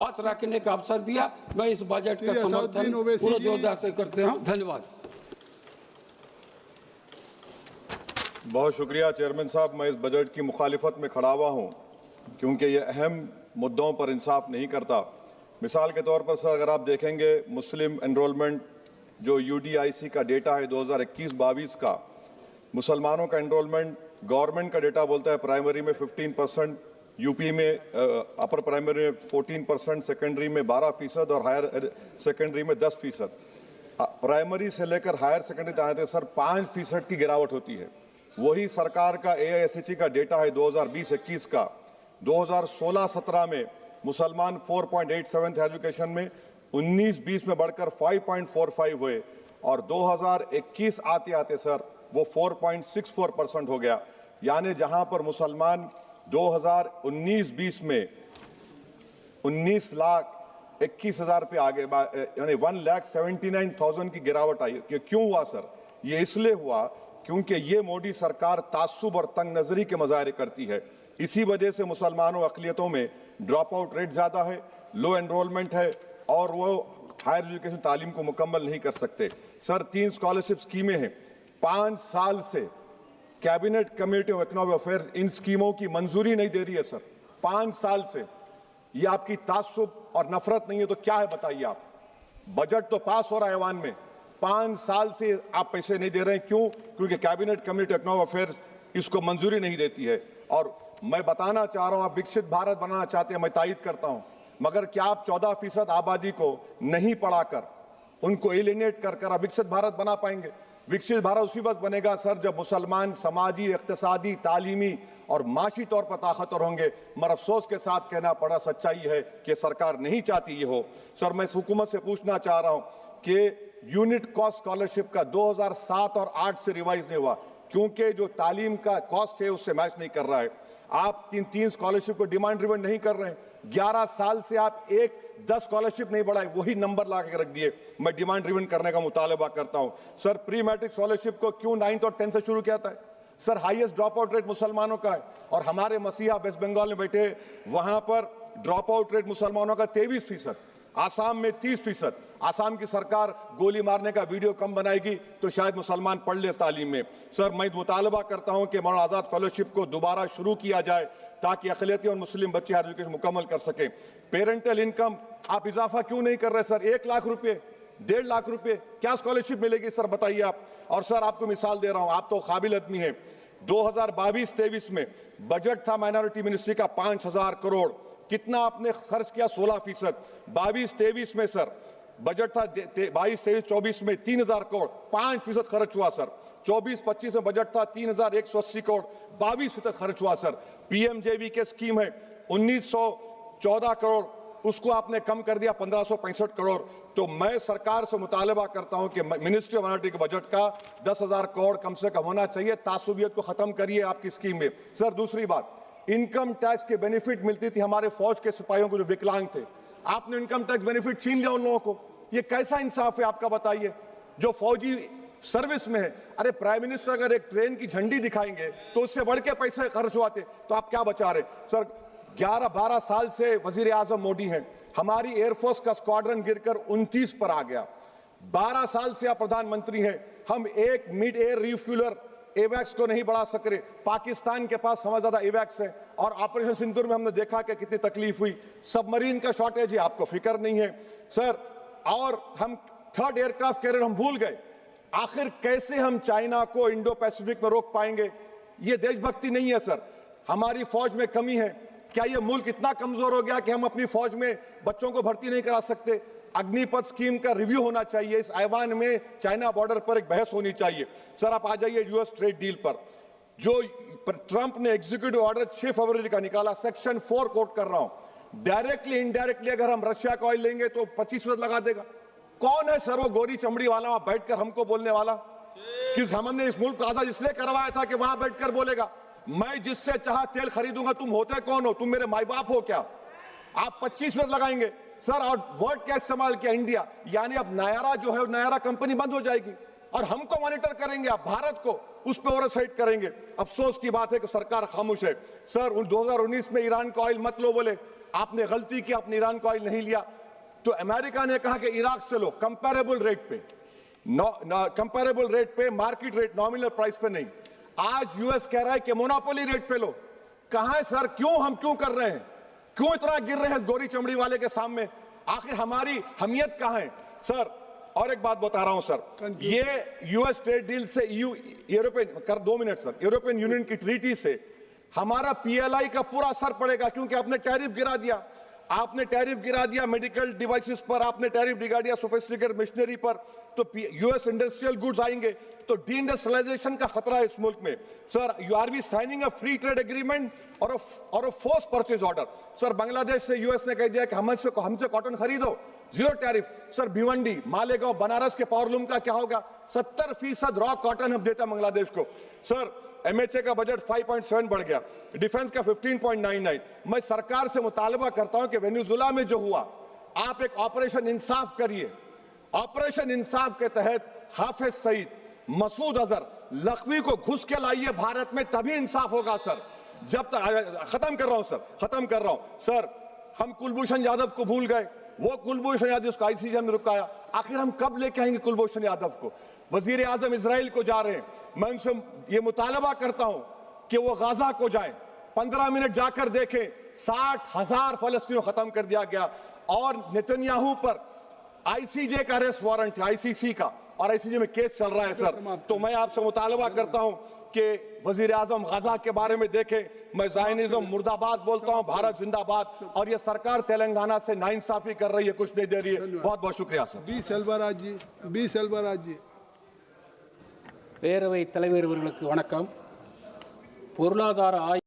बात रखने का अवसर दिया। मैं इस बजट का समर्थन पूरे जोरदार से करते हूं। धन्यवाद। बहुत शुक्रिया चेयरमैन साहब। मैं इस बजट की मुखालिफत में खड़ा हुआ हूं क्योंकि ये अहम मुद्दों पर इंसाफ नहीं करता। मिसाल के तौर पर सर, अगर आप देखेंगे मुस्लिम एनरोलमेंट जो UDIC का डेटा है 2021-22 का, मुसलमानों का एनरोलमेंट गवर्नमेंट का डेटा बोलता है प्राइमरी में 15%, यूपी में अपर प्राइमरी में 14%, सेकेंडरी में 12% और हायर सेकेंडरी में 10%। प्राइमरी से लेकर हायर सेकेंडरी तक आते सर 5% की गिरावट होती है। वही सरकार का AISHE का डेटा है 2020-21 का। 2016-17 में मुसलमान 4.87 थे एजुकेशन में, 19-20 में बढ़कर 5.45 हुए और 2021 आते आते सर वो 4.64% हो गया। यानी जहां पर मुसलमान 2019-20 में 19,21,000 पे आगे, यानी 1,79,000 की गिरावट आई। ये क्यों हुआ सर? ये इसलिए हुआ क्योंकि ये मोदी सरकार तासुब और तंग नजरी के मजाहरे करती है। इसी वजह से मुसलमानों अक़लियतों में ड्रॉप आउट रेट ज्यादा है, लो एनरोलमेंट है और वो हायर एजुकेशन तालीम को मुकम्मल नहीं कर सकते। सर 3 स्कॉलरशिप स्कीमें हैं, 5 साल से cabinet committee of economic affairs in स्कीमों की मंजूरी नहीं दे रही है सर। 5 साल से ये आपकी तासुब और नफरत नहीं है तो क्या है बताइए आप? बजट तो पास हो रहा है ऐवान में, 5 साल से आप पैसे नहीं दे रहे हैं। क्यों? क्योंकि cabinet committee of economic affairs इसको मंजूरी नहीं देती है। और मैं बताना चाह रहा हूं, आप विकसित भारत बनाना चाहते हैं, मैं तायद करता हूं, मगर क्या आप 14% आबादी को नहीं पढ़ाकर, उनको एलिनेट कर आप विकसित भारत बना पाएंगे? विकसित भारत उसी वक्त बनेगा सर जब मुसलमान समाजी, इक्तिसादी, तालीमी और माशी तौर पर ताकतवर होंगे। मगर अफसोस के साथ कहना पड़ा, सच्चाई है कि सरकार नहीं चाहती ये हो। सर मैं इस हुकूमत से पूछना चाह रहा हूं कि यूनिट कॉस्ट स्कॉलरशिप का 2007 और 8 से रिवाइज नहीं हुआ क्योंकि जो तालीम का कॉस्ट है उससे मैच नहीं कर रहा है। आप 3 स्कॉलरशिप को डिमांड ड्रिवन नहीं कर रहे हैं। 11 साल से आप 10 स्कॉलरशिप नहीं बढ़ाए, वही नंबर ला के रख दिए। मैं डिमांड ड्रिवन करने का मुतालबा करता हूं। सर प्री मैट्रिक स्कॉलरशिप को क्यों 9th और 10th से शुरू किया था? Sir highest drop out rate मुसलमानों का है और हमारे मसीहा वेस्ट बंगाल में बैठे, वहां पर ड्रॉप आउट रेट मुसलमानों का 23%, आसाम में 30%। आसाम की सरकार गोली मारने का वीडियो कम बनाएगी तो शायद मुसलमान पढ़ ले तालीम में। सर मैं मुतालबा करता हूं कि मौलाना आजाद फेलोशिप को दोबारा शुरू किया जाए ताकि अक़लियती और मुस्लिम बच्चे हायर एजुकेशन मुकम्मल कर सके। पेरेंटल इनकम आप इजाफा क्यों नहीं कर रहे सर? 1 लाख रुपए, 1.5 लाख रुपए क्या स्कॉलरशिप मिलेगी सर बताइए आप? और सर आपको मिसाल दे रहा हूं, आप तो काबिल आदमी हैं। 2022-23 में बजट था माइनॉरिटी मिनिस्ट्री का 5,000 करोड़, कितना आपने खर्च किया? 16%। 22-23 में सर बजट था 22-23-24 में 3,000 करोड़, 5% खर्च हुआ सर। 24-25 में बजट था 3,180 करोड़, 22% खर्च हुआ सर। PMJV के स्कीम है 1,914 करोड़, उसको आपने कम कर दिया 1,565 करोड़। तो मैं सरकार से मुतालबा करता हूं कि मिनिस्ट्री ऑफ माइनॉरिटी के बजट का 10,000 करोड़ कम से कम होना चाहिए। तासुबियत को खत्म करिए आपकी स्कीम में। सर दूसरी बात, इनकम टैक्स के बेनिफिट मिलती थी हमारे फौज के सिपाहियों को जो विकलांग थे, आपने इनकम टैक्स बेनिफिट छीन लिया उन लोगों को। ये कैसा इंसाफ है आपका बताइए? जो फौजी सर्विस में है, अरे प्राइम मिनिस्टर अगर एक ट्रेन की झंडी दिखाएंगे तो उससे बढ़ के पैसे खर्च हुआते, तो आप क्या बचा रहे? सर 11-12 साल से वजीर आजम मोदी हैं, हमारी एयरफोर्स का स्क्वाड्रन गिरकर 29 पर आ गया। 12 साल से आप प्रधानमंत्री हैं, हम एक मिड एयर रिफ्यूलर एवैक्स को नहीं बढ़ा सक रहे। पाकिस्तान के पास हमें ज्यादा एवैक्स है और ऑपरेशन सिंदूर में हमने देखा कि कितनी तकलीफ हुई। सबमरीन का शॉर्टेज है, आपको फिक्र नहीं है सर। और हम 3rd एयरक्राफ्ट कैरियर हम भूल गए। आखिर कैसे हम चाइना को इंडो पैसिफिक में रोक पाएंगे? ये देशभक्ति नहीं है सर। हमारी फौज में कमी है। क्या ये मुल्क इतना कमजोर हो गया कि हम अपनी फौज में बच्चों को भर्ती नहीं करा सकते? अग्निपथ स्कीम का रिव्यू होना चाहिए। इस ऐवान में चाइना बॉर्डर पर एक बहस होनी चाहिए। सर आप आ जाइए US ट्रेड डील पर, जो ट्रंप ने एग्जीक्यूटिव ऑर्डर 6 फरवरी का निकाला, सेक्शन 4 कोट कर रहा हूं। डायरेक्टली इनडायरेक्टली अगर हम रशिया का ऑयल लेंगे तो 25% लगा देगा। कौन है सर वो गोरी चमड़ी वाला वहां बैठकर हमको बोलने वाला? किस हमने इस मुल्क को आजाद इसलिए करवाया था कि वहां बैठकर बोलेगा मैं जिससे चाह तेल खरीदूंगा। तुम होते कौन हो? तुम मेरे माई बाप हो क्या? आप 25% लगाएंगे सर। और वर्ड क्या इस्तेमाल किया? इंडिया। यानी अब नायरा जो है, नायरा कंपनी बंद हो जाएगी और हमको मॉनिटर करेंगे आप, भारत को उस पर ओवरसाइट करेंगे। अफसोस की बात है कि सरकार खामोश है। सर 2019 में ईरान का ऑयल मत लो बोले, आपने गलती की, आपने ईरान को ऑयल नहीं लिया। तो अमेरिका ने कहा कि इराक से लो कंपैरेबल रेट पे, कंपैरेबल रेट पे, मार्केट रेट, नॉमिनल प्राइस पे नहीं। आज यूएस कह रहा है कि मोनोपोली रेट पे लो। कहां है सर? हम क्यों कर रहे हैं? क्यों इतना गिर रहे हैं इस गोरी चमड़ी वाले के सामने? आखिर हमारी हमियत कहां है सर? और एक बात बता रहा हूं सर, ये यूएस ट्रेड डील से यूरोपियन कर 2 मिनट सर, यूरोपियन यूनियन की ट्रीटी से हमारा पीएलआई का पूरा असर पड़ेगा, क्योंकि आपने टैरिफ गिरा दिया। आपने टैरिफ गिरा दिया मेडिकल डिवाइसेस पर, आपने टैरिफ गिरा दिया सोफिस्टिकेटेड मशीनरी पर, तो यूएस इंडस्ट्रियल गुड्स आएंगे, तो डी-इंडस्ट्रियलाइजेशन का खतरा है इस मुल्क में। Sir, you are we signing a free trade agreement और a force purchase order? Sir, Bangladesh से यूएस ने कह दिया कि हमसे कॉटन खरीदो, 0 टैरिफ। सर, भिवंडी, मालेगांव, बनारस के पावरलूम का क्या होगा? 70% रॉ कॉटन हम देते हैं बांग्लादेश को। सर, एमएचए का बजट 5.7 बढ़ गया, डिफेंस का 15.99। मैं सरकार से मुतालबा करता हूं कि वेनेजुएला में जो हुआ, आप एक ऑपरेशन इंसाफ करिए। ऑपरेशन इंसाफ के तहत हाफिज सईद, मसूद अजहर, लखवी को घुस के लाइए भारत में, तभी इंसाफ होगा सर। जब तक खत्म कर रहा हूं सर, खत्म कर रहा हूं सर, हम कुलभूषण यादव को भूल गए। वो कुलभूषण यादव को आईसीजे में रुकाया। आखिर हम कब लेके आएंगे कुलभूषण यादव को? वजीर आजम इजराइल को जा रहे हैं, मैं उनसे ये मुतालबा करता हूं कि वो गाजा को जाएं, 15 मिनट जाकर देखें, 60,000 फलस्तीनों खत्म कर दिया गया। और नेतन्याहू पर आईसीजे का अरेस्ट वारंट है, आईसीसी का, और आईसीजे में केस चल रहा है सर। तो मैं आपसे मुतालबा करता हूं कि वजीर आजम गाजा के बारे में देखें। मैं ज़ायनिज़्म मुर्दाबाद बोलता हूं, भारत जिंदाबाद। और ये सरकार तेलंगाना से नाइंसाफी कर रही है, कुछ नहीं दे रही है। बहुत बहुत शुक्रिया सर। बी செல்வராஜ் जी பேரவைத் தலைவர் அவர்களுக்கு வணக்கம். பொருளாதார